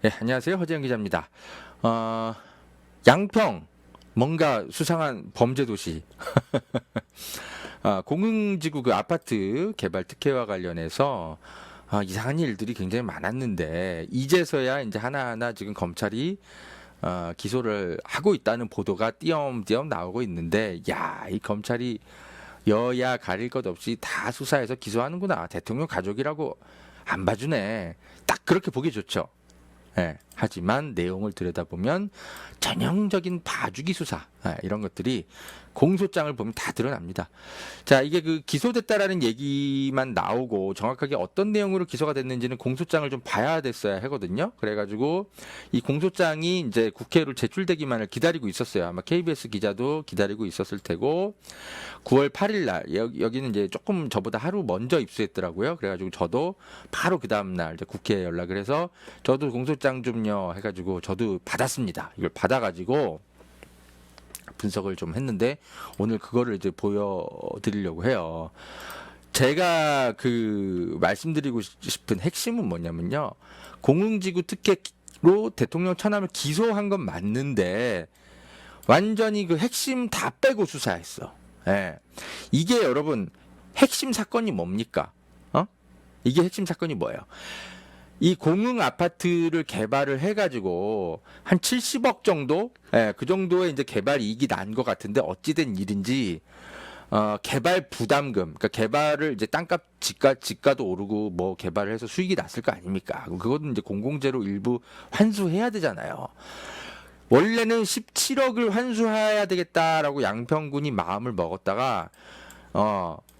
네, 안녕하세요. 허재영 기자입니다. 양평, 뭔가 수상한 범죄 도시. 공흥지구 그 아파트 개발 특혜와 관련해서 이상한 일들이 굉장히 많았는데, 이제서야 이제 하나하나 지금 검찰이 기소를 하고 있다는 보도가 띄엄띄엄 나오고 있는데, 야, 이 검찰이 여야 가릴 것 없이 다 수사해서 기소하는구나. 대통령 가족이라고 안 봐주네. 딱 그렇게 보기 좋죠. 예, 하지만 내용을 들여다보면 전형적인 봐주기 수사, 이런 것들이 공소장을 보면 다 드러납니다. 자, 이게 그 기소됐다라는 얘기만 나오고 정확하게 어떤 내용으로 기소가 됐는지는 공소장을 좀 봐야 됐어야 하거든요. 그래가지고 이 공소장이 이제 국회로 제출되기만을 기다리고 있었어요. 아마 KBS 기자도 기다리고 있었을 테고, 9월 8일 날 여기는 이제 조금 저보다 하루 먼저 입수했더라고요. 그래가지고 저도 바로 그 다음 날 이제 국회에 연락을 해서 저도 공소장 좀요 해가지고 저도 받았습니다. 이걸 받아가지고 분석을 좀 했는데 오늘 그거를 이제 보여드리려고 해요. 제가 그 말씀드리고 싶은 핵심은 뭐냐면요. 공흥지구 특혜로 대통령 천함을 기소한 건 맞는데 완전히 그 핵심 다 빼고 수사했어. 예. 이게 여러분 핵심 사건이 뭡니까? 이게 핵심 사건이 뭐예요? 이 공흥 아파트를 개발을 해가지고 한 70억 정도, 그 정도의 이제 개발 이익이 난 것 같은데 어찌된 일인지 개발 부담금, 그러니까 개발을 이제 땅값 지가도 오르고 뭐 개발을 해서 수익이 났을 거 아닙니까? 그것은 이제 공공재로 일부 환수해야 되잖아요. 원래는 17억을 환수해야 되겠다라고 양평군이 마음을 먹었다가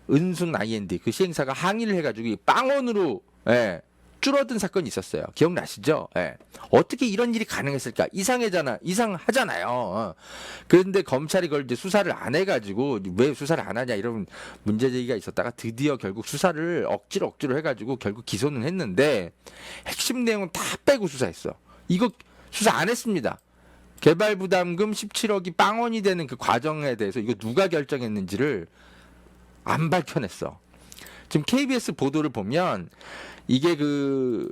은순 IND 그 시행사가 항의를 해가지고 이 빵원으로 줄어든 사건이 있었어요. 기억나시죠? 어떻게 이런 일이 가능했을까? 이상하잖아요. 그런데 검찰이 그걸 이제 수사를 안 해가지고 왜 수사를 안 하냐 이런 문제 제기가 있었다가 드디어 결국 수사를 억지로 해가지고 결국 기소는 했는데 핵심 내용은 다 빼고 수사했어. 이거 수사 안 했습니다. 개발 부담금 17억이 빵원이 되는 그 과정에 대해서 이거 누가 결정했는지를 안 밝혀냈어. 지금 KBS 보도를 보면 이게 그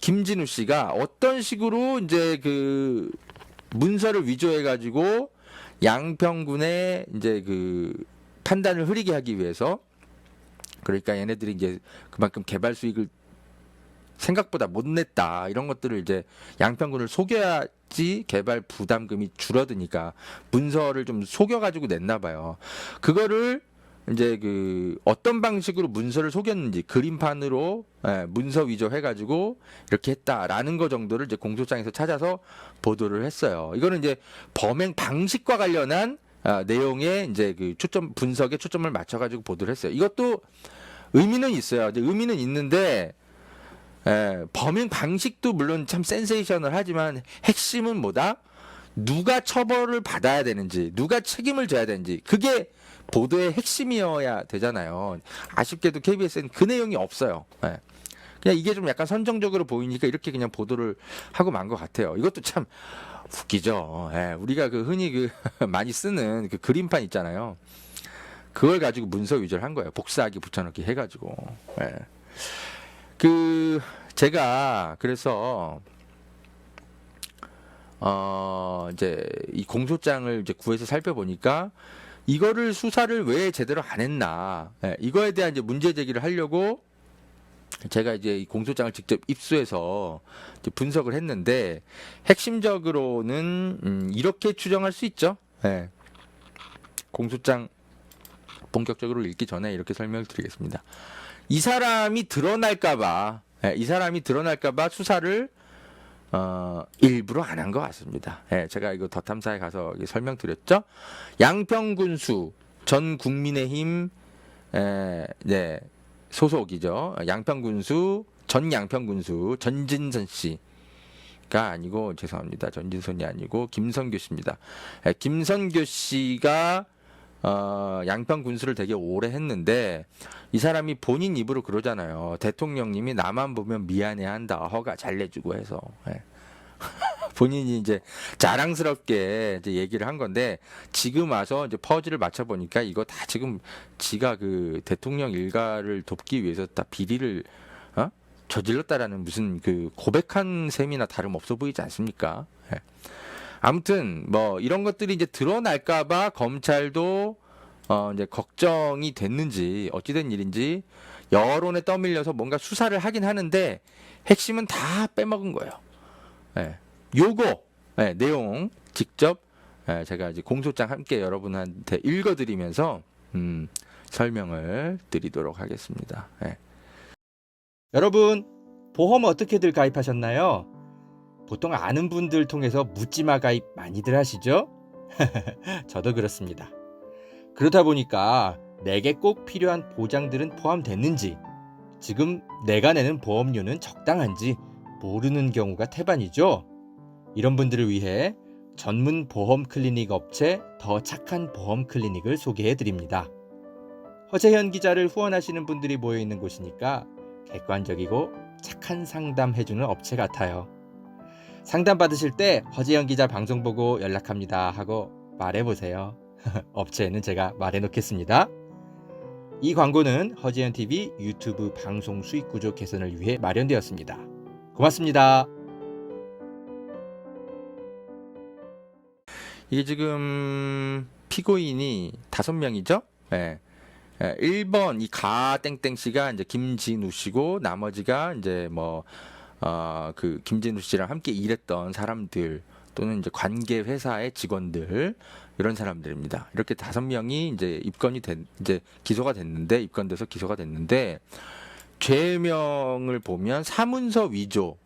김진우 씨가 어떤 식으로 이제 그 문서를 위조해 가지고 양평군의 이제 그 판단을 흐리게 하기 위해서, 그러니까 얘네들이 이제 그만큼 개발 수익을 생각보다 못 냈다 이런 것들을 이제 양평군을 속여야지 개발 부담금이 줄어드니까 문서를 좀 속여가지고 냈나 봐요. 그거를 이제 그 어떤 방식으로 문서를 속였는지 그림판으로 문서 위조 해가지고 이렇게 했다라는 거 정도를 이제 공소장에서 찾아서 보도를 했어요. 이거는 이제 범행 방식과 관련한 내용에 이제 그 분석에 초점을 맞춰가지고 보도를 했어요. 이것도 의미는 있어요. 의미는 있는데 범행 방식도 물론 참 센세이션을 하지만 핵심은 뭐다? 누가 처벌을 받아야 되는지, 누가 책임을 져야 되는지, 그게 보도의 핵심이어야 되잖아요. 아쉽게도 KBS는 그 내용이 없어요. 그냥 이게 좀 약간 선정적으로 보이니까 이렇게 그냥 보도를 하고 만 것 같아요. 이것도 참 웃기죠. 우리가 그 흔히 그 많이 쓰는 그 그림판 있잖아요. 그걸 가지고 문서 위조를 한 거예요. 복사하기 붙여넣기 해가지고. 그 제가 그래서 이제 이 공소장을 이제 구해서 살펴보니까 이거를 수사를 왜 제대로 안 했나, 이거에 대한 이제 문제 제기를 하려고 제가 이제 이 공소장을 직접 입수해서 이제 분석을 했는데 핵심적으로는 이렇게 추정할 수 있죠. 공소장 본격적으로 읽기 전에 이렇게 설명을 드리겠습니다. 이 사람이 드러날까봐 수사를 일부러 안 한 것 같습니다. 제가 이거 더 탐사에 가서 설명드렸죠. 양평군수 전 국민의힘 소속이죠. 전 양평군수 전진선 씨가 아니고, 죄송합니다. 전진선이 아니고 김선교 씨입니다. 김선교 씨가 양평군수를 되게 오래 했는데 이 사람이 본인 입으로 그러잖아요. 대통령님이 나만 보면 미안해한다. 허가 잘 내주고 해서. 본인이 이제 자랑스럽게 이제 얘기를 한 건데, 지금 와서 이제 퍼즐을 맞춰 보니까 이거 다 지금 지가 그 대통령 일가를 돕기 위해서 다 비리를 저질렀다라는 무슨 그 고백한 셈이나 다름없어 보이지 않습니까? 예. 아무튼 뭐 이런 것들이 이제 드러날까봐 검찰도 이제 걱정이 됐는지 어찌된 일인지 여론에 떠밀려서 뭔가 수사를 하긴 하는데 핵심은 다 빼먹은 거예요. 예. 요거 내용 직접 제가 이제 공소장 함께 여러분한테 읽어드리면서 설명을 드리도록 하겠습니다. 예. 여러분, 보험 어떻게들 가입하셨나요? 보통 아는 분들 통해서 묻지마 가입 많이들 하시죠? 저도 그렇습니다. 그러다 보니까 내게 꼭 필요한 보장들은 포함됐는지, 지금 내가 내는 보험료는 적당한지 모르는 경우가 태반이죠. 이런 분들을 위해 전문 보험 클리닉 업체 더 착한 보험 클리닉을 소개해 드립니다. 허재현 기자를 후원하시는 분들이 모여 있는 곳이니까 객관적이고 착한 상담해주는 업체 같아요. 상담 받으실 때 허재현 기자 방송 보고 연락합니다 하고 말해보세요. 업체에는 제가 말해놓겠습니다. 이 광고는 허재현 TV 유튜브 방송 수익 구조 개선을 위해 마련되었습니다. 고맙습니다. 이게 지금 피고인이 5명이죠? 예. 1번 이 가 땡땡 씨가 이제 김진우 씨고 나머지가 이제 뭐 그 김진우 씨랑 함께 일했던 사람들 또는 이제 관계 회사의 직원들 이런 사람들입니다. 이렇게 5명이 이제 이제 기소가 됐는데 입건돼서 기소가 됐는데 죄명을 보면 사문서 위조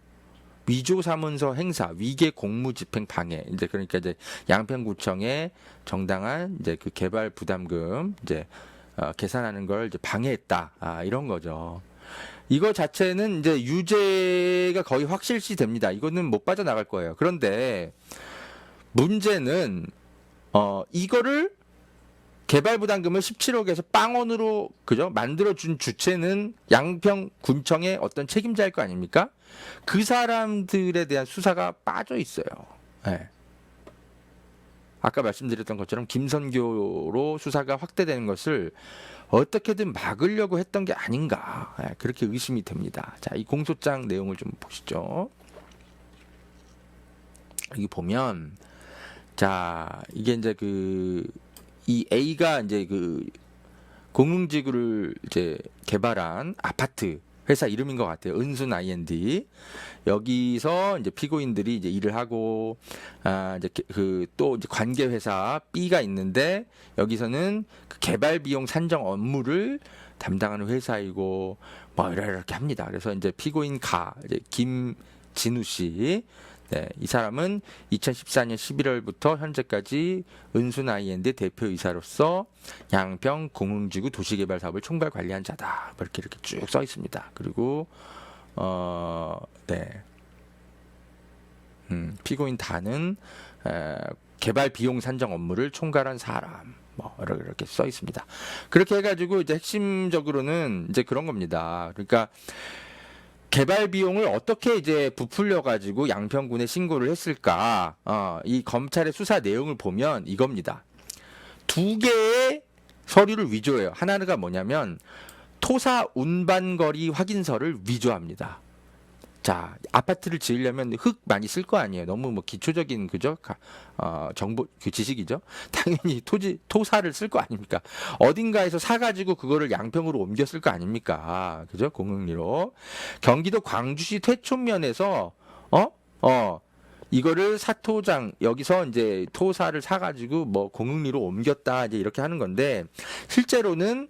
사문서 행사, 위계 공무 집행 방해. 이제 그러니까 이제 양평구청에 정당한 이제 그 개발 부담금 이제 계산하는 걸 이제 방해했다. 이런 거죠. 이거 자체는 이제 유죄가 거의 확실시 됩니다. 이거는 못 빠져나갈 거예요. 그런데 문제는 이거를 개발 부담금을 17억에서 빵원으로 그죠? 만들어 준 주체는 양평군청의 어떤 책임자일 거 아닙니까? 그 사람들에 대한 수사가 빠져 있어요. 네. 아까 말씀드렸던 것처럼 김선교로 수사가 확대되는 것을 어떻게든 막으려고 했던 게 아닌가 그렇게 의심이 됩니다. 자, 이 공소장 내용을 좀 보시죠. 여기 보면 자 이게 이제 이 A가 이제 그 공흥지구를 이제 개발한 아파트 회사 이름인 것 같아요. 은순 I&D. 여기서 이제 피고인들이 이제 일을 하고 이제 또 이제 관계 회사 B가 있는데 여기서는 그 개발 비용 산정 업무를 담당하는 회사이고 뭐 이렇게 합니다. 그래서 이제 피고인 이제 김진우 씨. 네, 이 사람은 2014년 11월부터 현재까지 은순 I&D 대표이사로서 양평 공흥지구 도시개발 사업을 총괄 관리한 자다. 이렇게 쭉 써 있습니다. 그리고 네, 피고인 단은 개발 비용 산정 업무를 총괄한 사람. 뭐 이렇게 써 있습니다. 그렇게 해가지고 이제 핵심적으로는 이제 그런 겁니다. 그러니까. 개발 비용을 어떻게 이제 부풀려 가지고 양평군에 신고를 했을까? 이 검찰의 수사 내용을 보면 이겁니다. 2개의 서류를 위조해요. 하나가 뭐냐면 토사 운반거리 확인서를 위조합니다. 자, 아파트를 지으려면 흙 많이 쓸 거 아니에요. 너무 뭐 기초적인 그죠? 정보 그 지식이죠. 당연히 토사를 쓸 거 아닙니까? 어딘가에서 사가지고 그거를 양평으로 옮겼을 거 아닙니까? 그죠? 공흥리로. 경기도 광주시 퇴촌면에서 이거를 사토장 여기서 이제 토사를 사가지고 뭐 공흥리로 옮겼다 이제 이렇게 하는 건데 실제로는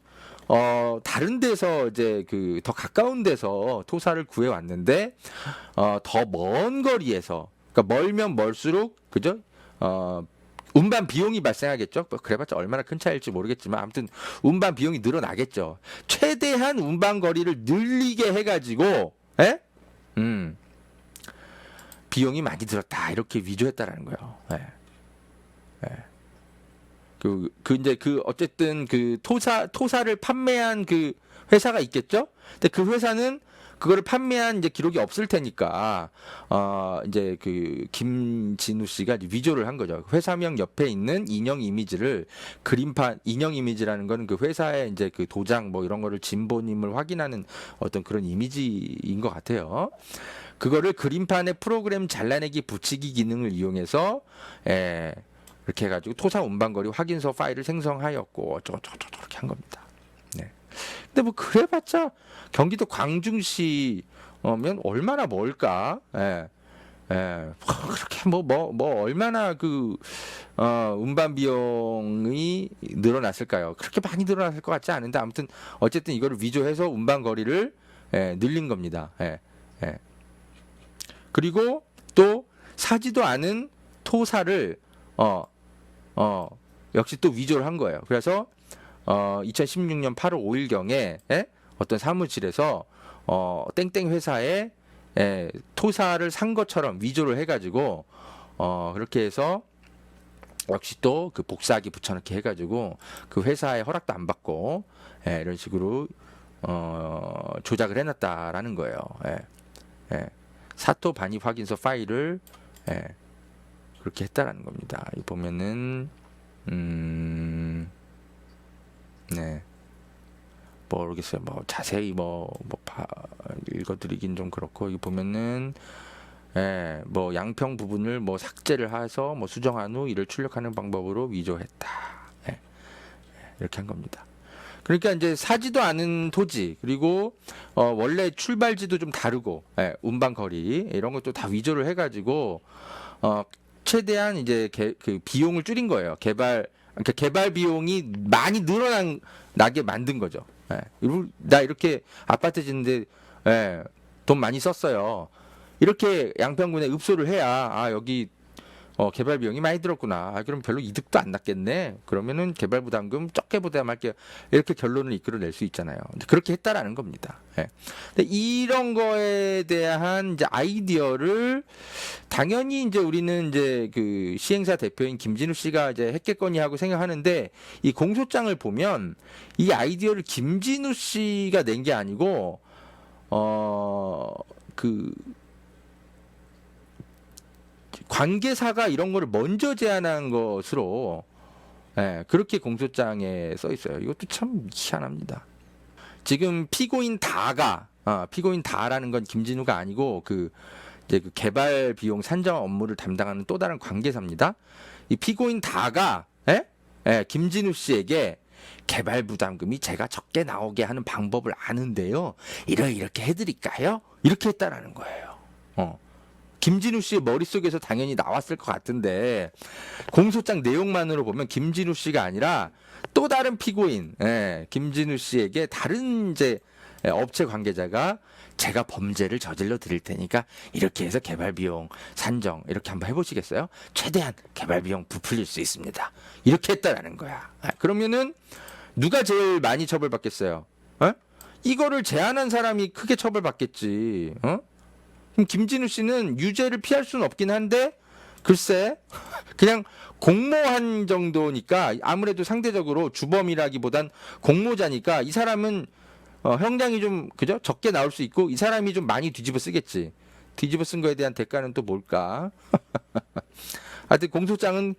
다른 데서 이제 더 가까운 데서 토사를 구해 왔는데, 더 먼 거리에서, 그러니까 멀면 멀수록, 그죠? 운반 비용이 발생하겠죠? 그래봤자 얼마나 큰 차이일지 모르겠지만, 아무튼 운반 비용이 늘어나겠죠. 최대한 운반 거리를 늘리게 해가지고, 예? 비용이 많이 들었다. 이렇게 위조했다라는 거예요. 예. 예. 이제 어쨌든 토사를 판매한 그 회사가 있겠죠? 근데 그 회사는 그거를 판매한 이제 기록이 없을 테니까, 이제 김진우 씨가 이제 위조를 한 거죠. 회사명 옆에 있는 인형 이미지를 인형 이미지라는 거는 그 회사의 이제 그 도장 뭐 이런 거를 진보님을 확인하는 어떤 그런 이미지인 것 같아요. 그거를 그림판에 프로그램 잘라내기 붙이기 기능을 이용해서, 이렇게 해가지고 토사 운반거리 확인서 파일을 생성하였고, 어쩌고 이렇게 한 겁니다. 네. 근데 뭐 그래봤자 경기도 광주시면 얼마나 멀까? 그렇게 얼마나 운반 비용이 늘어났을까요? 그렇게 많이 늘어났을 것 같지 않은데 아무튼 어쨌든 이거를 위조해서 운반 거리를 늘린 겁니다. 그리고 또 사지도 않은 토사를 역시 또 위조를 한 거예요. 그래서 2016년 8월 5일경에 어떤 사무실에서 땡땡 회사에 토사를 산 것처럼 위조를 해가지고 그렇게 해서 역시 또 그 복사하기 붙여넣기 해가지고 그 회사의 허락도 안 받고 이런 식으로 조작을 해놨다라는 거예요. 사토 반입 확인서 파일을 그렇게 했다라는 겁니다. 이 보면은 네. 모르겠어요. 뭐 자세히 읽어드리긴 좀 그렇고 여기 보면은 뭐 양평 부분을 뭐 삭제를 해서 뭐 수정한 후 이를 출력하는 방법으로 위조했다. 이렇게 한 겁니다. 그러니까 이제 사지도 않은 토지 그리고 원래 출발지도 좀 다르고 운반 거리 이런 것도 다 위조를 해가지고 최대한 이제 그 비용을 줄인 거예요. 그러니까 개발 비용이 많이 나게 만든 거죠. 나 이렇게 아파트 짓는데 돈 많이 썼어요. 이렇게 양평군에 읍소를 해야 여기 개발 비용이 많이 들었구나. 그럼 별로 이득도 안 났겠네. 그러면은 개발 부담금 적게 부담할게요. 이렇게 결론을 이끌어낼 수 있잖아요. 그렇게 했다라는 겁니다. 근데 이런 거에 대한 이제 아이디어를 당연히 이제 우리는 이제 그 시행사 대표인 김진우 씨가 이제 했겠거니 하고 생각하는데 이 공소장을 보면 이 아이디어를 김진우 씨가 낸 게 아니고 관계사가 이런 거를 먼저 제안한 것으로 그렇게 공소장에 써 있어요. 이것도 참 희한합니다. 지금 피고인 다라는 건 김진우가 아니고 이제 그 개발 비용 산정 업무를 담당하는 또 다른 관계사입니다. 이 피고인 다가 김진우 씨에게 개발 부담금이 제가 적게 나오게 하는 방법을 아는데요. 이렇게 해드릴까요? 이렇게 했다라는 거예요. 김진우 씨의 머릿속에서 당연히 나왔을 것 같은데 공소장 내용만으로 보면 김진우 씨가 아니라 또 다른 피고인 김진우 씨에게 다른 이제 업체 관계자가 제가 범죄를 저질러 드릴 테니까 이렇게 해서 개발 비용 산정 이렇게 한번 해보시겠어요? 최대한 개발 비용 부풀릴 수 있습니다. 이렇게 했다라는 거야. 그러면은 누가 제일 많이 처벌받겠어요? 이거를 제안한 사람이 크게 처벌받겠지. 그럼 김진우 씨는 유죄를 피할 수는 없긴 한데 글쎄 그냥 공모한 정도니까 아무래도 상대적으로 주범이라기보단 공모자니까 이 사람은 형량이 좀 그죠? 적게 나올 수 있고 이 사람이 좀 많이 뒤집어 쓰겠지. 뒤집어 쓴 거에 대한 대가는 또 뭘까? 하여튼 공소장은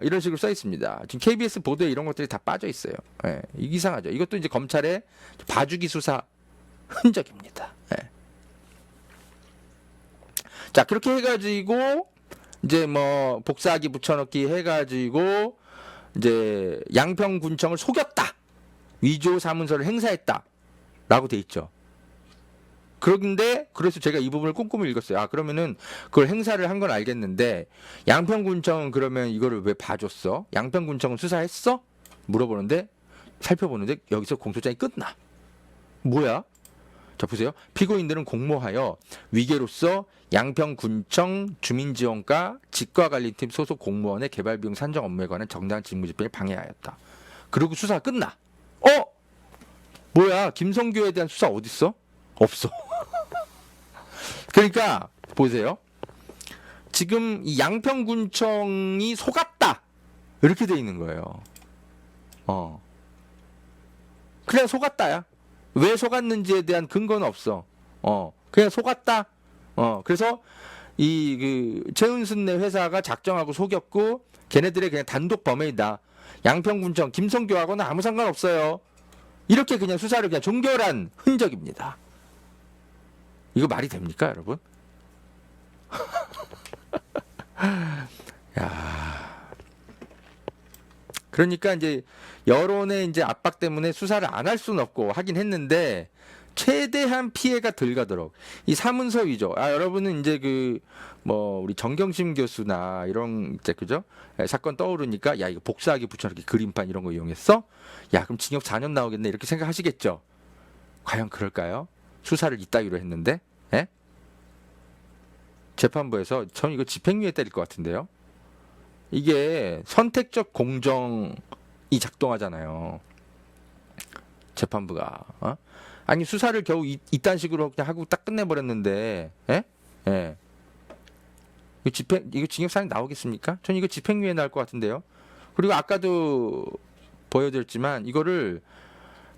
이런 식으로 써 있습니다. 지금 KBS 보도에 이런 것들이 다 빠져 있어요. 이상하죠. 이것도 이제 검찰의 봐주기 수사 흔적입니다. 자, 그렇게 해가지고, 이제 뭐, 복사하기 붙여넣기 해가지고, 이제, 양평군청을 속였다. 위조 사문서를 행사했다. 라고 돼 있죠. 그런데, 그래서 제가 이 부분을 꼼꼼히 읽었어요. 그러면은, 그걸 행사를 한 건 알겠는데, 양평군청은 그러면 이거를 왜 봐줬어? 양평군청은 수사했어? 물어보는데, 살펴보는데, 여기서 공소장이 끝나. 뭐야? 자, 보세요. 피고인들은 공모하여 위계로서 양평군청 주민지원과 직과관리팀 소속 공무원의 개발비용 산정 업무에 관한 정당한 직무집행을 방해하였다. 그리고 수사가 끝나. 뭐야? 김성규에 대한 수사 어딨어? 없어. 그러니까 보세요. 지금 이 양평군청이 속았다. 이렇게 돼 있는 거예요. 그냥 속았다야. 왜 속았는지에 대한 근거는 없어. 그냥 속았다. 그래서 이 그 최은순네 회사가 작정하고 속였고 걔네들의 그냥 단독 범행이다. 양평군청 김성교하고는 아무 상관없어요. 이렇게 그냥 수사를 그냥 종결한 흔적입니다. 이거 말이 됩니까, 여러분? 야. 그러니까 이제 여론의 이제 압박 때문에 수사를 안 할 수는 없고 하긴 했는데 최대한 피해가 덜 가도록 이 사문서 위조. 여러분은 이제 그 뭐 우리 정경심 교수나 이런 이제 그죠? 사건 떠오르니까 야 이거 복사하기 붙여넣기 그림판 이런 거 이용했어? 야 그럼 징역 4년 나오겠네 이렇게 생각하시겠죠? 과연 그럴까요? 수사를 이따위로 했는데, 예? 재판부에서 전 이거 집행유예 때릴 것 같은데요. 이게 선택적 공정이 작동하잖아요. 재판부가 아니 수사를 겨우 이딴 식으로 그냥 하고 딱 끝내버렸는데, 예? 예. 이거 징역 4년 나오겠습니까? 전 이거 집행유예 나올 것 같은데요. 그리고 아까도 보여드렸지만 이거를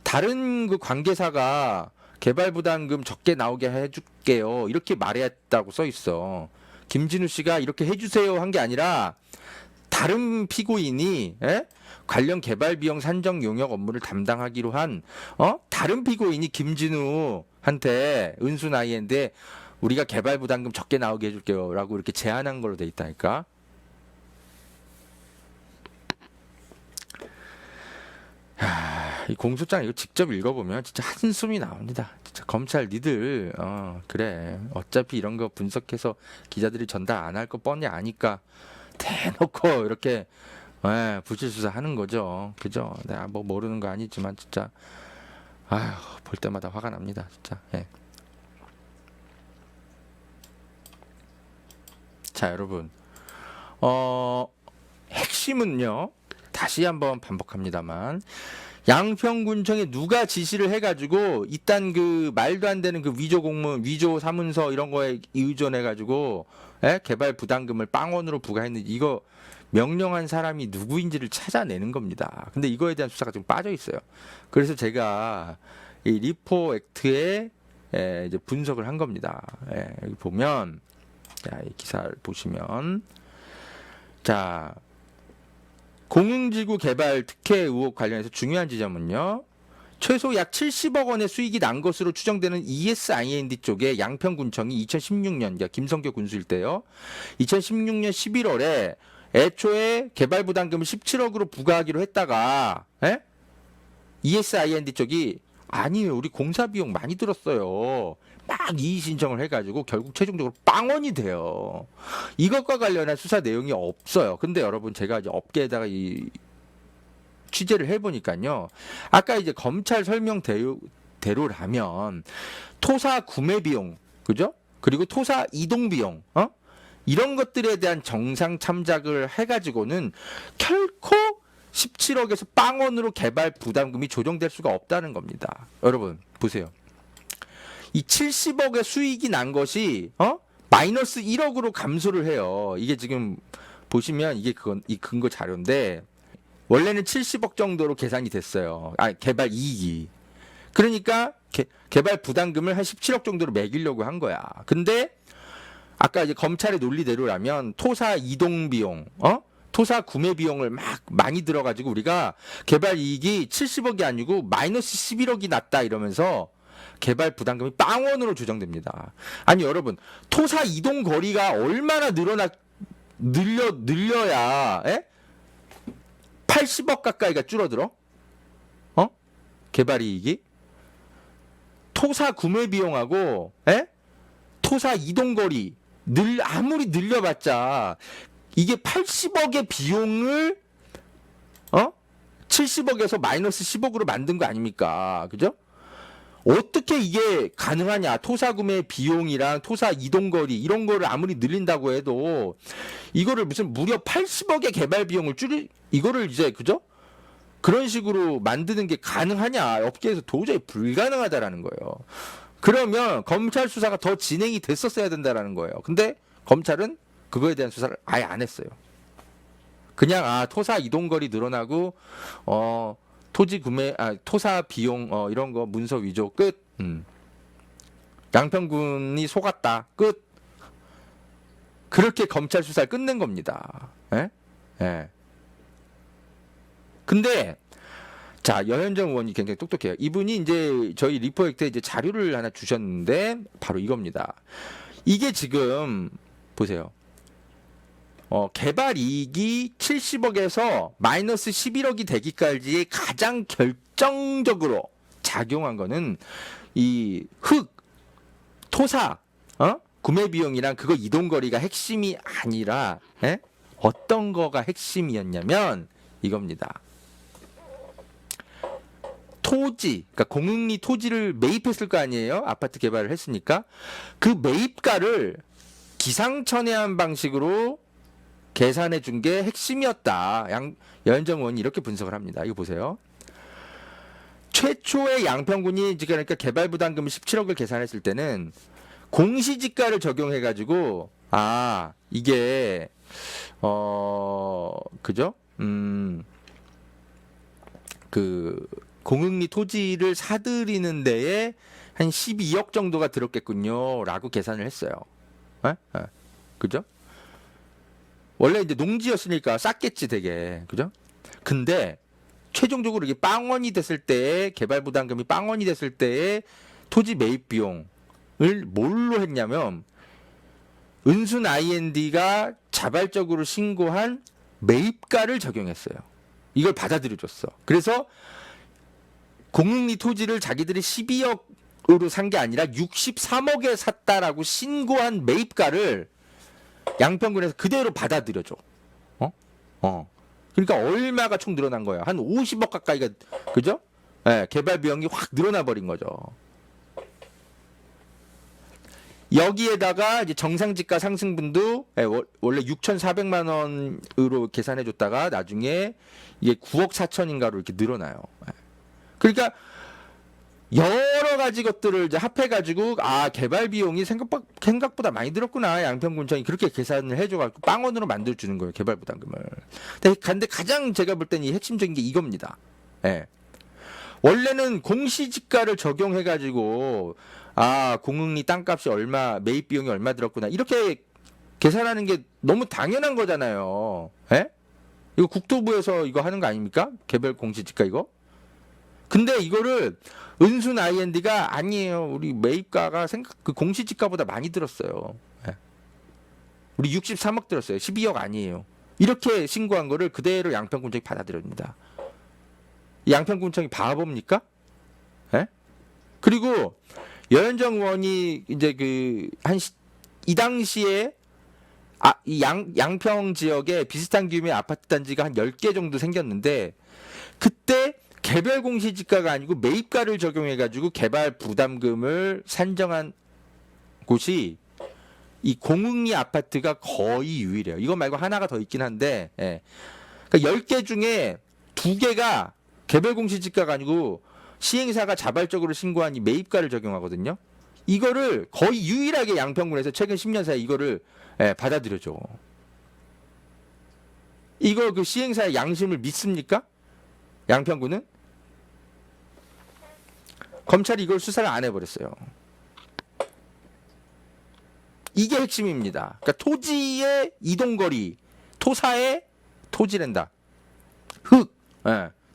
다른 그 관계사가 개발부담금 적게 나오게 해줄게요. 이렇게 말했다고 써 있어. 김진우 씨가 이렇게 해주세요 한 게 아니라 다른 피고인이 관련 개발 비용 산정 용역 업무를 담당하기로 한 다른 피고인이 김진우한테 은순 아이인데 우리가 개발 부담금 적게 나오게 해줄게요라고 이렇게 제안한 걸로 돼 있다니까. 이 공소장 이거 직접 읽어보면 진짜 한숨이 나옵니다. 진짜 검찰 니들 그래 어차피 이런 거 분석해서 기자들이 전달 안 할 거 뻔히 아니까 대놓고 이렇게 부실 수사하는 거죠. 그죠? 내가 뭐 모르는 거 아니지만 진짜 볼 때마다 화가 납니다. 진짜. 예. 자 여러분 핵심은요 다시 한번 반복합니다만 양평군청에 누가 지시를 해가지고 이딴 그 말도 안 되는 그 위조 공문, 위조 사문서 이런 거에 의존해가지고 개발 부담금을 빵원으로 부과했는지 이거 명령한 사람이 누구인지를 찾아내는 겁니다. 근데 이거에 대한 수사가 좀 빠져 있어요. 그래서 제가 이 리포 액트에 이제 분석을 한 겁니다. 여기 보면 자, 이 기사를 보시면 자. 공흥지구 개발 특혜 의혹 관련해서 중요한 지점은요. 최소 약 70억 원의 수익이 난 것으로 추정되는 ESIND 쪽에 양평군청이 2016년, 그러니까 김성교 군수일 때요. 2016년 11월에 애초에 개발 부담금을 17억으로 부과하기로 했다가 ESIND 쪽이 아니에요. 우리 공사 비용 많이 들었어요. 막 이의 신청을 해가지고 결국 최종적으로 빵원이 돼요. 이것과 관련한 수사 내용이 없어요. 근데 여러분 제가 이제 업계에다가 이 취재를 해보니까요. 아까 이제 검찰 설명대로라면 토사 구매 비용, 그죠? 그리고 토사 이동 비용, 이런 것들에 대한 정상 참작을 해가지고는 결코 17억에서 빵원으로 개발 부담금이 조정될 수가 없다는 겁니다. 여러분 보세요. 이 70억의 수익이 난 것이 마이너스 1억으로 감소를 해요. 이게 지금 보시면 이게 이 근거 자료인데 원래는 70억 정도로 계산이 됐어요. 개발 이익이. 그러니까 개발 부담금을 한 17억 정도로 매기려고 한 거야. 근데 아까 이제 검찰의 논리대로라면 토사 이동 비용, 토사 구매 비용을 막 많이 들어가지고 우리가 개발 이익이 70억이 아니고 마이너스 11억이 났다 이러면서 개발 부담금이 빵원으로 조정됩니다. 아니 여러분 토사 이동 거리가 얼마나 늘려야 80억 가까이가 줄어들어? 개발 이익이? 토사 구매 비용하고 토사 이동 거리 아무리 늘려봤자 이게 80억의 비용을 70억에서 마이너스 10억으로 만든 거 아닙니까? 그죠? 어떻게 이게 가능하냐? 토사 구매 비용이랑 토사 이동 거리 이런 거를 아무리 늘린다고 해도 이거를 무슨 무려 80억의 개발 비용을 이거를 이제 그죠? 그런 식으로 만드는 게 가능하냐? 업계에서 도저히 불가능하다라는 거예요. 그러면 검찰 수사가 더 진행이 됐었어야 된다라는 거예요. 근데 검찰은 그거에 대한 수사를 아예 안 했어요. 그냥 토사 이동거리 늘어나고 토지 구매 토사 비용 이런 거 문서 위조 끝. 양평군이 속았다 끝. 그렇게 검찰 수사를 끝낸 겁니다. 예? 예. 근데 자, 여현정 의원이 굉장히 똑똑해요. 이분이 이제 저희 리포액트에 이제 자료를 하나 주셨는데 바로 이겁니다. 이게 지금 보세요. 개발 이익이 70억에서 마이너스 11억이 되기까지 가장 결정적으로 작용한 거는 이 토사, 구매 비용이랑 그거 이동 거리가 핵심이 아니라 어떤 거가 핵심이었냐면 이겁니다. 토지, 그러니까 공흥리 토지를 매입했을 거 아니에요? 아파트 개발을 했으니까 그 매입가를 기상천외한 방식으로 계산해 준 게 핵심이었다. 여현정 의원이 이렇게 분석을 합니다. 이거 보세요. 최초의 양평군이 그러니까 개발 부담금 17억을 계산했을 때는 공시지가를 적용해 가지고 이게 그죠? 그 공흥리 토지를 사들이는 데에 한 12억 정도가 들었겠군요라고 계산을 했어요. 그죠? 원래 이제 농지였으니까 쌌겠지 되게. 그죠? 근데 최종적으로 이게 빵원이 됐을 때 개발 부담금이 빵원이 됐을 때의 토지 매입 비용을 뭘로 했냐면 은순 IND가 자발적으로 신고한 매입가를 적용했어요. 이걸 받아들여줬어. 그래서 공흥리 토지를 자기들이 12억으로 산 게 아니라 63억에 샀다라고 신고한 매입가를 양평군에서 그대로 받아들여줘. 그러니까 얼마가 총 늘어난 거야? 한 50억 가까이가, 그죠? 개발 비용이 확 늘어나 버린 거죠. 여기에다가 이제 정상지가 상승분도 원래 6,400만 원으로 계산해 줬다가 나중에 이게 9억 4천인가로 이렇게 늘어나요. 그러니까 여러 가지 것들을 이제 합해가지고 개발 비용이 생각보다 많이 들었구나. 양평군청이 그렇게 계산을 해줘가지고 빵원으로 만들어주는 거예요. 개발 부담금을. 근데 가장 제가 볼 때는 이 핵심적인 게 이겁니다. 원래는 공시지가를 적용해가지고 공흥리 땅값이 얼마, 매입 비용이 얼마 들었구나. 이렇게 계산하는 게 너무 당연한 거잖아요. 이거 국토부에서 이거 하는 거 아닙니까? 개별 공시지가 이거? 근데 이거를 은순 IND가 아니에요. 우리 매입가가 그 공시지가보다 많이 들었어요. 우리 63억 들었어요. 12억 아니에요. 이렇게 신고한 거를 그대로 양평군청이 받아들입니다. 양평군청이 바보입니까? 그리고 여현정 의원이 이제 이 당시에 이 양평 지역에 비슷한 규모의 아파트 단지가 한 10개 정도 생겼는데 그때 개별 공시지가가 아니고 매입가를 적용해가지고 개발 부담금을 산정한 곳이 이 공흥리 아파트가 거의 유일해요. 이거 말고 하나가 더 있긴 한데, 그러니까 10개 중에 2개가 개별 공시지가가 아니고 시행사가 자발적으로 신고한 이 매입가를 적용하거든요. 이거를 거의 유일하게 양평군에서 최근 10년 사이에 이거를 받아들여줘. 이거 그 시행사의 양심을 믿습니까? 양평군은? 검찰이 이걸 수사를 안 해버렸어요. 이게 핵심입니다. 그러니까 토지의 이동거리, 토사의 토지랜다.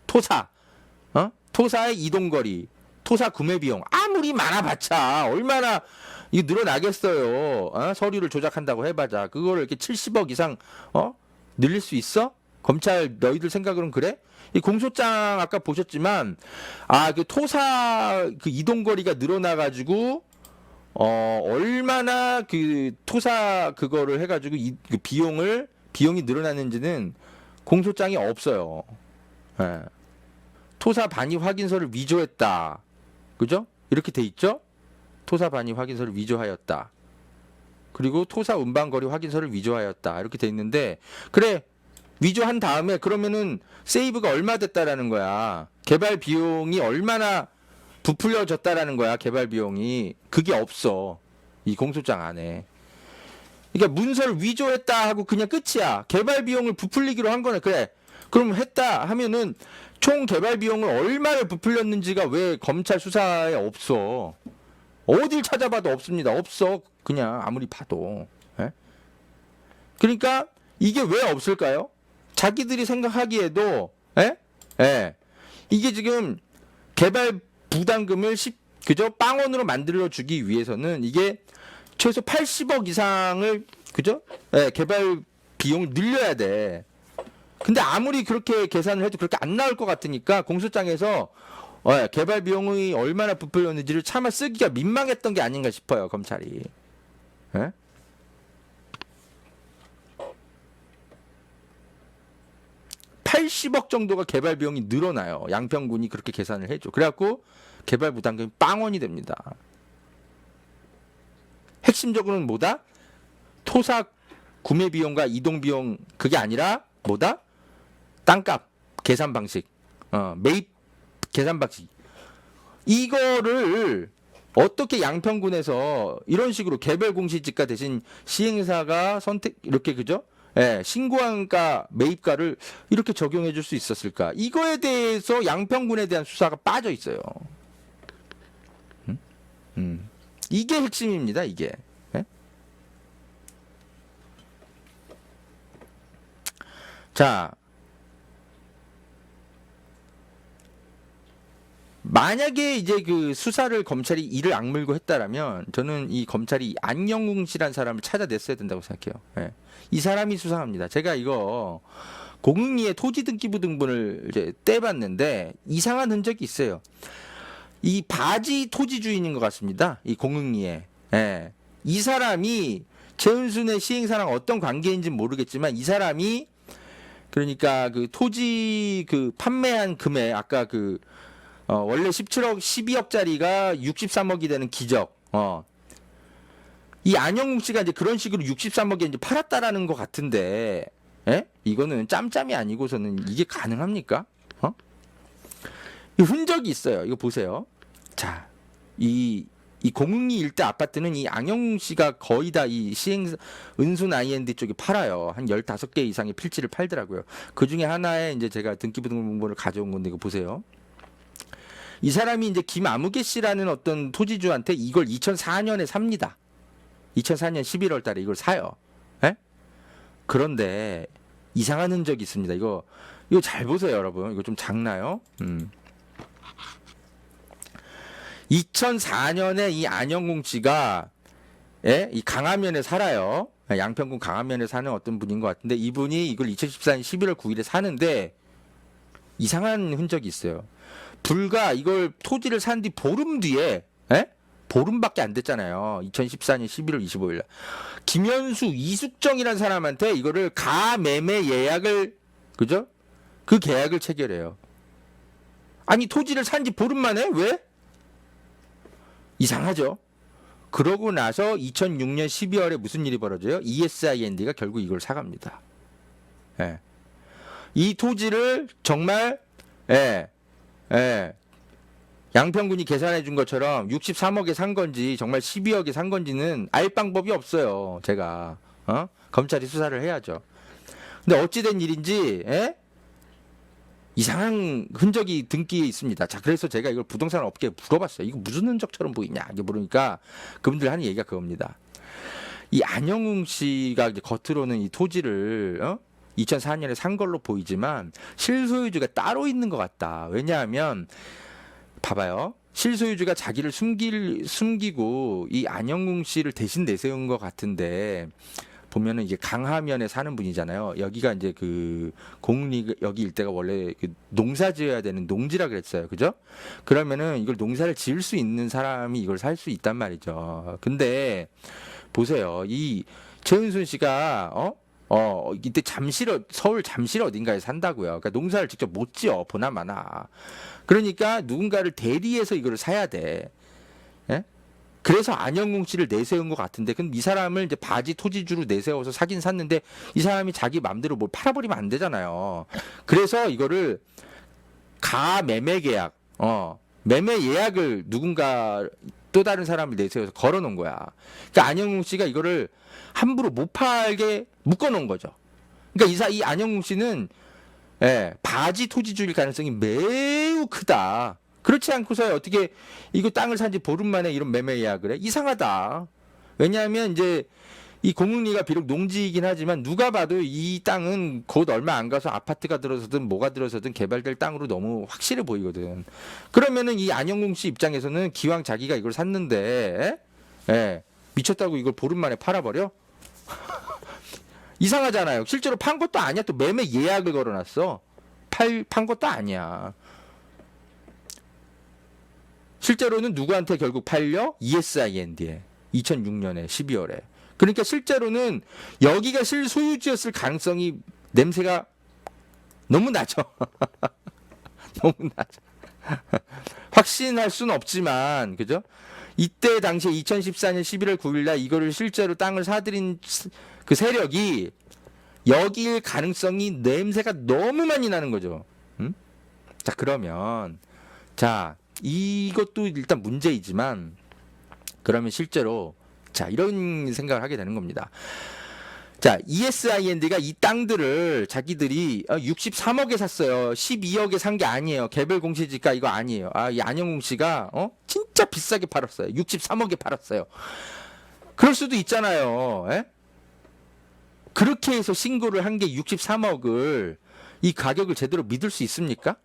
토사, 토사의 이동거리, 토사 구매 비용 아무리 많아봤자 얼마나 이거 늘어나겠어요. 서류를 조작한다고 해봐자 그거를 이렇게 70억 이상 늘릴 수 있어? 검찰 너희들 생각으로는 그래? 이 공소장 아까 보셨지만 그 토사 그 이동거리가 늘어나가지고 얼마나 그 토사 그거를 해가지고 그 비용이 늘어나는지는 공소장이 없어요. 토사 반입 확인서를 위조했다. 그죠? 이렇게 돼 있죠? 토사 반입 확인서를 위조하였다. 그리고 토사 운반거리 확인서를 위조하였다. 이렇게 돼 있는데 그래 위조한 다음에 그러면은 세이브가 얼마 됐다라는 거야. 개발 비용이 얼마나 부풀려졌다라는 거야. 개발 비용이. 그게 없어. 이 공소장 안에. 그러니까 문서를 위조했다 하고 그냥 끝이야. 개발 비용을 부풀리기로 한 거네. 그래. 그럼 했다 하면은 총 개발 비용을 얼마를 부풀렸는지가 왜 검찰 수사에 없어? 어딜 찾아봐도 없습니다. 없어. 그냥 아무리 봐도. 예? 그러니까 이게 왜 없을까요? 자기들이 생각하기에도 예? 예. 이게 지금 개발 부담금을 그저 빵원으로 만들어 주기 위해서는 이게 최소 80억 이상을 그죠? 예, 개발 비용을 늘려야 돼. 근데 아무리 그렇게 계산을 해도 그렇게 안 나올 것 같으니까 공소장에서 개발 비용이 얼마나 부풀렸는지를 차마 쓰기가 민망했던 게 아닌가 싶어요, 검찰이. 예? (80억) 정도가 개발 비용이 늘어나요. 양평군이 그렇게 계산을 해줘. 그래갖고 개발 부담금이 빵원이 됩니다. 핵심적으로는 뭐다? 토사 구매 비용과 이동 비용 그게 아니라 뭐다? 땅값 계산 방식, 매입 계산 방식. 이거를 어떻게 양평군에서 이런 식으로 개별 공시지가 대신 시행사가 선택 이렇게 그죠? 예, 신고한가 매입가를 이렇게 적용해 줄 수 있었을까? 이거에 대해서 양평군에 대한 수사가 빠져 있어요. 이게 핵심입니다, 이게. 예? 자, 만약에 이제 그 수사를 검찰이 이를 악물고 했다라면 저는 이 검찰이 안영웅 씨란 사람을 찾아냈어야 된다고 생각해요. 예. 이 사람이 수상합니다. 제가 이거 공흥리의 토지 등기부 등본을 이제 떼봤는데 이상한 흔적이 있어요. 이 바지 토지 주인인 것 같습니다. 이 공흥리에. 예. 이 사람이 최은순의 시행사랑 어떤 관계인지는 모르겠지만 이 사람이 그러니까 그 토지 그 판매한 금액 아까 그 원래 17억 12억짜리가 63억이 되는 기적. 이 안영웅 씨가 이제 그런 식으로 63억에 이제 팔았다라는 것 같은데, 예? 이거는 짬짬이 아니고서는 이게 가능합니까? 이 흔적이 있어요. 이거 보세요. 자, 이 공흥리 일대 아파트는 이 안영웅 씨가 거의 다 이 은순 IND 쪽에 팔아요. 한 15개 이상의 필지를 팔더라고요. 그 중에 하나에 이제 제가 등기부 등본을 가져온 건데 이거 보세요. 이 사람이 이제 김아무개 씨라는 어떤 토지주한테 이걸 2004년에 삽니다. 2004년 11월 달에 이걸 사요. 에? 그런데 이상한 흔적이 있습니다. 이거 잘 보세요, 여러분. 이거 좀 작나요? 2004년에 이 안영웅 씨가 이 강화면에 살아요. 양평군 강화면에 사는 어떤 분인 것 같은데 이분이 이걸 2014년 11월 9일에 사는데 이상한 흔적이 있어요. 불과 이걸 토지를 산 뒤 보름 뒤에 보름밖에 안 됐잖아요. 2014년 11월 25일 김현수 이숙정이라는 사람한테 이거를 가매매 예약을 그죠? 그 계약을 체결해요. 아니 토지를 산 지 보름 만에 왜? 이상하죠. 그러고 나서 2006년 12월에 무슨 일이 벌어져요? ESIND가 결국 이걸 사갑니다. 예. 이 토지를 정말 양평군이 계산해 준 것처럼 63억에 산 건지 정말 12억에 산 건지는 알 방법이 없어요. 제가 검찰이 수사를 해야죠. 근데 어찌된 일인지 이상한 흔적이 등기에 있습니다. 자, 그래서 제가 이걸 부동산 업계에 물어봤어요. 이거 무슨 흔적처럼 보이냐? 이게 물으니까 그분들 하는 얘기가 그겁니다. 이 안영웅 씨가 이제 겉으로는 이 토지를 2004년에 산 걸로 보이지만 실소유주가 따로 있는 것 같다. 왜냐하면 봐봐요. 실소유주가 자기를 숨기고 이 안영웅 씨를 대신 내세운 것 같은데 보면은 이게 강화면에 사는 분이잖아요. 여기가 이제 그 공리 여기 일대가 원래 그 농사 지어야 되는 농지라 그랬어요. 그죠? 그러면은 이걸 농사를 지을 수 있는 사람이 이걸 살 수 있단 말이죠. 근데 보세요. 이 최은순 씨가 이때 서울 잠실 어딘가에 산다고요. 그러니까 농사를 직접 못 지어 보나마나. 그러니까 누군가를 대리해서 이거를 사야 돼. 예? 그래서 안영웅 씨를 내세운 것 같은데, 그럼 이 사람을 이제 바지 토지주로 내세워서 사긴 샀는데 이 사람이 자기 맘대로 뭘 팔아버리면 안 되잖아요. 그래서 이거를 가매매 계약, 매매 예약을 누군가 또 다른 사람을 내세워서 걸어놓은 거야. 그러니까 안영웅 씨가 이거를 함부로 못 팔게 묶어놓은 거죠. 그러니까 이 안영웅 씨는 바지 토지주일 가능성이 매우 크다. 그렇지 않고서 어떻게 이거 땅을 산지 보름 만에 이런 매매 계약을 해? 이상하다. 왜냐하면 이제 이 공흥리가 비록 농지이긴 하지만 누가 봐도 이 땅은 곧 얼마 안 가서 아파트가 들어서든 뭐가 들어서든 개발될 땅으로 너무 확실해 보이거든. 그러면은 이 안영웅 씨 입장에서는 기왕 자기가 이걸 샀는데 미쳤다고 이걸 보름 만에 팔아버려? 이상하잖아요. 실제로 판 것도 아니야. 또 매매 예약을 걸어놨어. 판 것도 아니야. 실제로는 누구한테 결국 팔려? ESIND에 2006년에 12월에. 그러니까 실제로는 여기가 실소유주였을 가능성이 냄새가 너무 나죠. 너무 나죠. 확신할 수는 없지만 그죠? 이때 당시에 2014년 11월 9일 날 이거를 실제로 땅을 사들인 그 세력이 여기일 가능성이 냄새가 너무 많이 나는 거죠. 자, 그러면 자, 이것도 일단 문제이지만 그러면 실제로 자, 이런 생각을 하게 되는 겁니다. 자, ESIND가 이 땅들을 자기들이 63억에 샀어요. 12억에 산 게 아니에요. 개별 공시지가 이거 아니에요. 이 안영웅 씨가 진짜 비싸게 팔았어요. 63억에 팔았어요. 그럴 수도 있잖아요. 그렇게 해서 신고를 한 게 63억을 이 가격을 제대로 믿을 수 있습니까?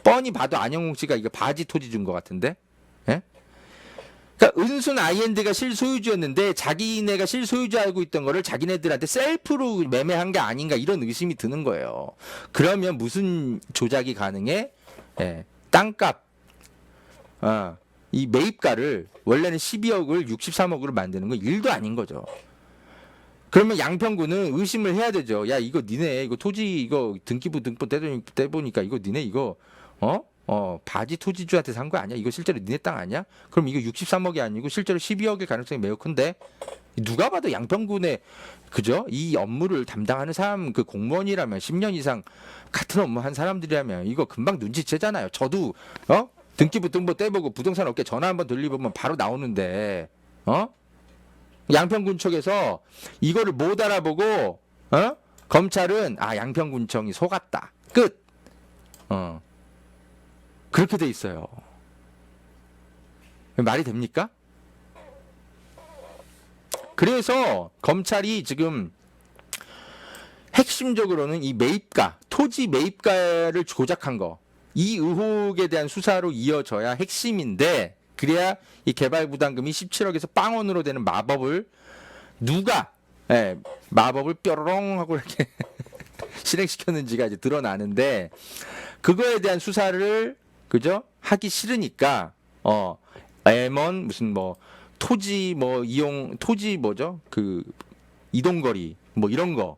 뻔히 봐도 안영웅 씨가 이거 바지 토지 준 것 같은데. 그러니까 은순 아이엔드가 실소유주였는데 자기네가 실소유주 알고 있던 거를 자기네들한테 셀프로 매매한 게 아닌가 이런 의심이 드는 거예요. 그러면 무슨 조작이 가능해? 땅값, 이 매입가를 원래는 12억을 63억으로 만드는 건 일도 아닌 거죠. 그러면 양평구는 의심을 해야 되죠. 야, 이거 니네 이거 토지 이거 등기부 등본 떼보니까 이거 니네 이거 바지 토지주한테 산 거 아니야? 이거 실제로 니네 땅 아니야? 그럼 이거 63억이 아니고 실제로 12억일 가능성이 매우 큰데 누가 봐도 양평군의 그죠? 이 업무를 담당하는 사람 그 공무원이라면 10년 이상 같은 업무 한 사람들이라면 이거 금방 눈치채잖아요. 저도 등기부 등본 떼보고 부동산 업계 전화 한번 돌리보면 바로 나오는데 양평군 쪽에서 이거를 못 알아보고 검찰은 양평군청이 속았다. 끝. 그렇게 돼 있어요. 말이 됩니까? 그래서 검찰이 지금 핵심적으로는 이 매입가, 토지 매입가를 조작한 거, 이 의혹에 대한 수사로 이어져야 핵심인데, 그래야 이 개발 부담금이 17억에서 빵원으로 되는 마법을 누가 마법을 뾰로롱 하고 이렇게 실행시켰는지가 이제 드러나는데, 그거에 대한 수사를 그죠? 하기 싫으니까 M1 무슨 뭐 토지 뭐 이용 토지 뭐죠? 그 이동거리 뭐 이런 거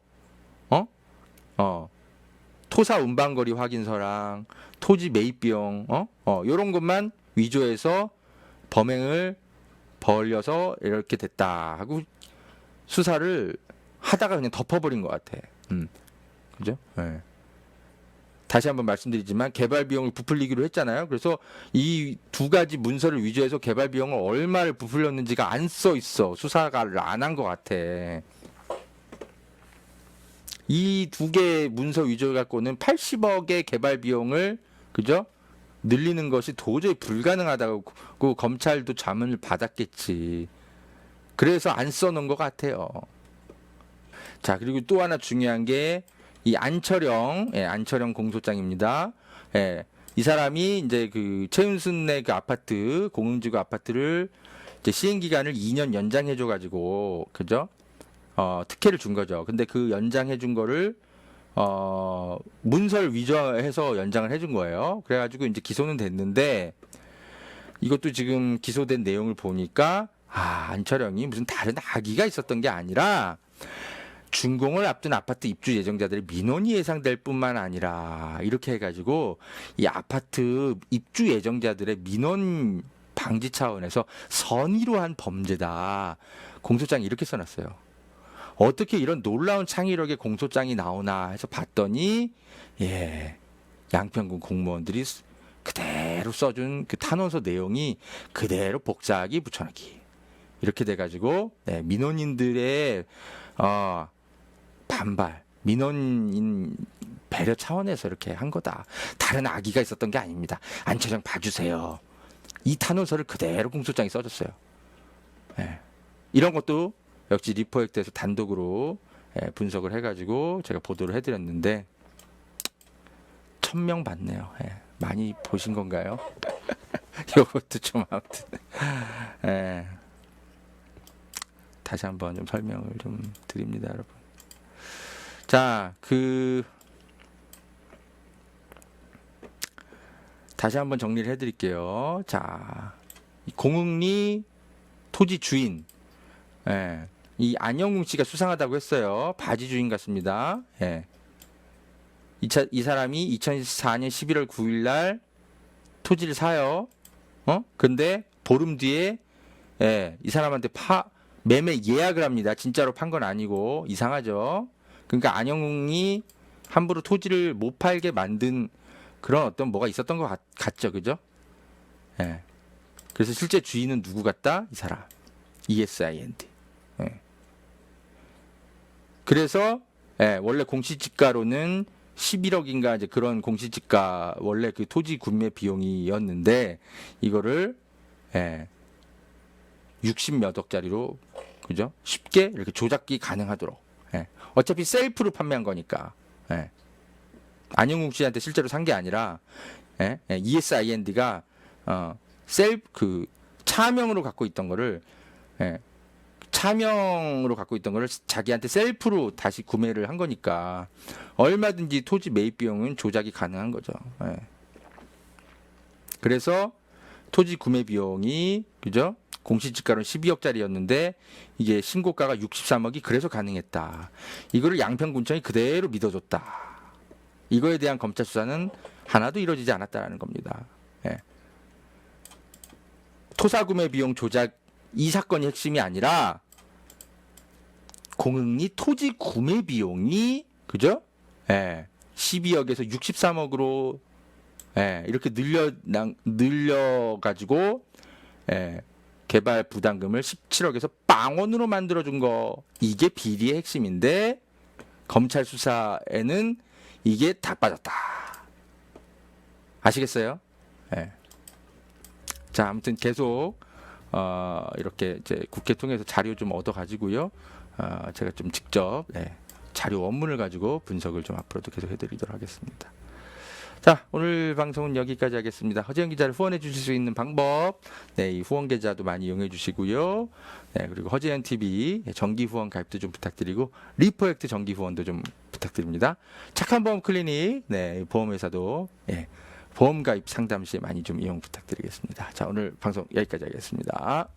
토사 운반거리 확인서랑 토지 매입 비용 요런 것만 위조해서 범행을 벌려서 이렇게 됐다 하고 수사를 하다가 그냥 덮어버린 것 같아. 그죠? 네. 다시 한번 말씀드리지만 개발 비용을 부풀리기로 했잖아요. 그래서 이 두 가지 문서를 위조해서 개발 비용을 얼마를 부풀렸는지가 안 써 있어. 수사를 안 한 것 같아. 이 두 개의 문서 위조 갖고는 80억의 개발 비용을 그죠? 늘리는 것이 도저히 불가능하다고 검찰도 자문을 받았겠지. 그래서 안 써놓은 것 같아요. 자, 그리고 또 하나 중요한 게 이 안철영 공소장입니다. 이 사람이 이제 그 최은순의 그 아파트, 공흥지구 아파트를 이제 시행 기간을 2년 연장해 줘 가지고 그죠? 특혜를 준 거죠. 근데 그 연장해 준 거를 문서를 위조해서 연장을 해준 거예요. 그래가지고 이제 기소는 됐는데 이것도 지금 기소된 내용을 보니까 안철영이 무슨 다른 악의가 있었던 게 아니라 준공을 앞둔 아파트 입주 예정자들의 민원이 예상될 뿐만 아니라 이렇게 해가지고 이 아파트 입주 예정자들의 민원 방지 차원에서 선의로 한 범죄다. 공소장이 이렇게 써놨어요. 어떻게 이런 놀라운 창의력의 공소장이 나오나 해서 봤더니 양평군 공무원들이 그대로 써준 그 탄원서 내용이 그대로 복사하기 붙여넣기 이렇게 돼가지고 민원인들의 반발, 민원인 배려 차원에서 이렇게 한 거다. 다른 악의가 있었던 게 아닙니다. 안 차장 봐주세요. 이 탄원서를 그대로 공소장에 써줬어요. 이런 것도 역시 리포액트에서 단독으로 분석을 해가지고 제가 보도를 해드렸는데 1000명 봤네요. 많이 보신 건가요? 이것도 좀 아무튼 다시 한번 좀 설명을 좀 드립니다, 여러분. 자, 다시 한번 정리를 해드릴게요. 자, 공흥리 토지 주인, 이 안영웅 씨가 수상하다고 했어요. 바지 주인 같습니다. 이 사람이 2004년 11월 9일 날 토지를 사요. 근데 보름 뒤에 이 사람한테 매매 예약을 합니다. 진짜로 판 건 아니고 이상하죠. 그러니까 안영웅이 함부로 토지를 못 팔게 만든 그런 어떤 뭐가 있었던 것 같죠, 그죠? 그래서 실제 주인은 누구 같다? 이 사람, ESIND. 그래서 원래 공시지가로는 11억인가 이제 그런 공시지가 원래 그 토지 구매 비용이었는데 이거를 60몇 억짜리로 그죠? 쉽게 이렇게 조작이 가능하도록. 어차피 셀프로 판매한 거니까. 안영웅 씨한테 실제로 산 게 아니라 ESIND가 차명으로 갖고 있던 거를 자기한테 셀프로 다시 구매를 한 거니까 얼마든지 토지 매입 비용은 조작이 가능한 거죠. 그래서 토지 구매 비용이 그죠? 공시지가로는 12억짜리였는데 이게 신고가가 63억이 그래서 가능했다. 이거를 양평군청이 그대로 믿어줬다. 이거에 대한 검찰 수사는 하나도 이루어지지 않았다는 겁니다. 토사 구매 비용 조작 이 사건이 핵심이 아니라 공흥리 토지 구매 비용이 그죠? 12억에서 63억으로 이렇게 늘려가지고 개발 부담금을 17억에서 빵원으로 만들어준 거 이게 비리의 핵심인데 검찰 수사에는 이게 다 빠졌다. 아시겠어요? 자, 아무튼 계속 이렇게 이제 국회 통해서 자료 좀 얻어가지고요. 제가 좀 직접 자료 원문을 가지고 분석을 좀 앞으로도 계속 해드리도록 하겠습니다. 자, 오늘 방송은 여기까지 하겠습니다. 허재영 기자를 후원해 주실 수 있는 방법, 이 후원 계좌도 많이 이용해 주시고요. 그리고 허재영 TV 정기 후원 가입도 좀 부탁드리고 리포액트 정기 후원도 좀 부탁드립니다. 착한 보험 클리닉, 보험회사도 보험 가입 상담 시 많이 좀 이용 부탁드리겠습니다. 자, 오늘 방송 여기까지 하겠습니다.